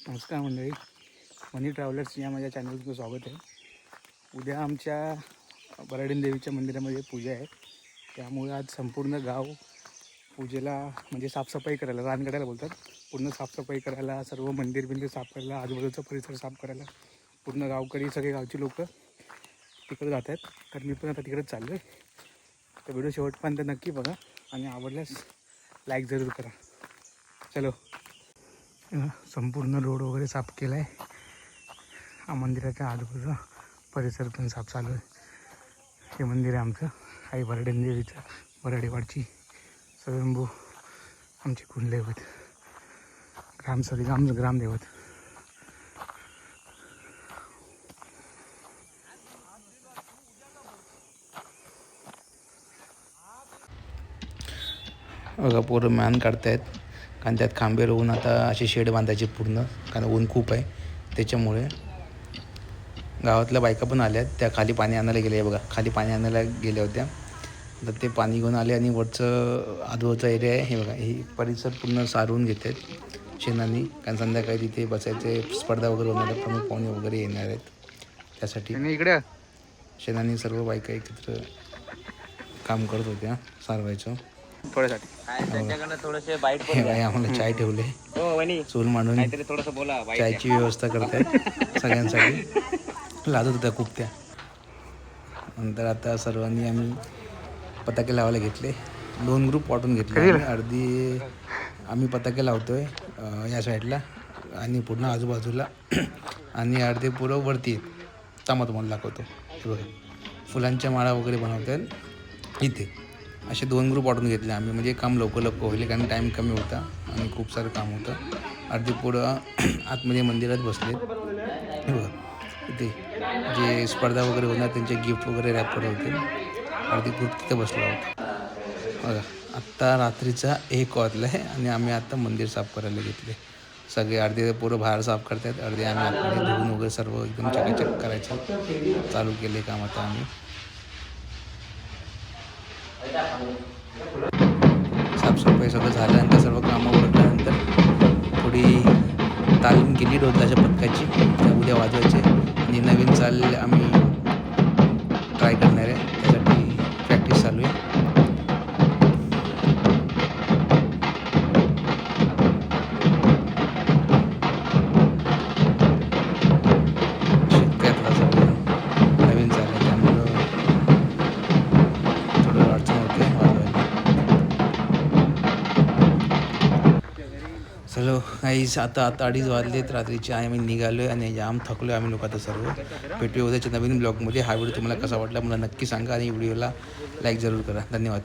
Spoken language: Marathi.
नमस्कार मंडळी, मनी ट्रॅव्हलर्स या माझ्या चॅनलवर तुमचं स्वागत आहे. उद्या आमच्या बराडीन देवीच्या मंदिरामध्ये पूजा आहे. त्यामुळे आज संपूर्ण गाव पूजेला म्हणजे साफसफाई करायला, रान काढायला बोलतात, पूर्ण साफसफाई करायला, सर्व मंदिर साफ करायला, आजूबाजूचा परिसर साफ करायला पूर्ण गावकरी सगळे गावची लोक तिकडे जात आहेत. तर मी पण आता तिकडेच चाललो आहे. तर व्हिडिओ शेवटपर्यंत नक्की बघा आणि आवडल्यास लाईक जरूर करा. चलो. संपूर्ण रोड वगैरे साफ केला आहे. मंदिराच्या आजूबाजूचा परिसर पण साफ चालू आहे. हे मंदिर आहे आमचं आई बराडीन देवीचं, बराडीवाडची स्वयंभू आमची कुलदैवत, ग्रामदैवत. बघा पोरं मान काढतायत, कारण त्यात खांबे रोवून आता अशी शेड बांधायची पूर्ण, कारण ऊन खूप आहे त्याच्यामुळे. गावातल्या बायका पण आल्यात, त्या खाली पाणी आणायला गेल्या आहे. बघा खाली पाणी आणायला गेल्या होत्या, तर ते पाणी घेऊन आले आणि वरचं आजूबाजूचा एरिया आहे हे बघा, ही परिसर पूर्ण सारवून घेत आहेत शेणांनी, कारण संध्याकाळी तिथे बसायचे स्पर्धा वगैरे होणार आहेत, प्रमुख पाहुणे वगैरे येणार आहेत. त्यासाठी इकडे शेणांनी सर्व बायका एकत्र काम करत होत्या सारवायचं. थोडेसे बाईट आम्हाला चाय ठेवले, चूल मांडून चायची व्यवस्था करतायत सगळ्यांसाठी. लाजत होत्या खूप त्या. नंतर आता सर्वांनी आम्ही पताके लावायला घेतले. 2 ग्रुप वाटून घेतले. अर्धी आम्ही पताके लावतोय या साईडला आणि पूर्ण आजूबाजूला, आणि अर्धे पुरं वरती तुम्हाला दाखवतो. हे बघा फुलांच्या माळा वगैरे बनवतात इथे. असे 2 ग्रुप वाटून घेतले आम्ही, म्हणजे काम लवकर होईल, कारण टाईम कमी होता आणि खूप सारं काम होतं. अर्धे पुढं आतमध्ये मंदिरात बसलेत. हे बघा इथे जे स्पर्धा वगैरे होणार त्यांचे गिफ्ट वगैरे रॅपर होते. अर्धे ग्रुप तिथे बसला होता. बघा आत्ता रात्रीचा 1 वाजला आहे आणि आम्ही आत्ता मंदिर साफ करायला घेतले. सगळे अर्धे पोरं बाहेर साफ करतात, अर्धे आम्ही आतमध्ये धुवून वगैरे सर्व एकदम चकाचक करायचं चालू केले काम आता आम्ही. साफसफाई सगळं झाल्यानंतर, सर्व कामं उरकल्यानंतर थोडी तालीम केली ढोलताच्या पथकाची, उद्या वाजवायचे. आणि नवीन चाल आम्ही ट्राय करणार आहे, त्यासाठी प्रॅक्टिस चालू आहे. शेतकऱ्यातला सगळं नवीन चाल आहे, त्यामुळं थोडं अडचण होते वाजवायला. चलो काहीच आता 2:30 वाजलेत रात्रीचे. आम्ही निघालो आहे आणि जाम थकलो आम्ही लोक आता सर्व. भेटूया उद्याच्या नवीन ब्लॉगमध्ये. हा व्हिडिओ तुम्हाला कसा वाटला मला नक्की सांगा आणि व्हिडिओला लाईक जरूर करा. धन्यवाद.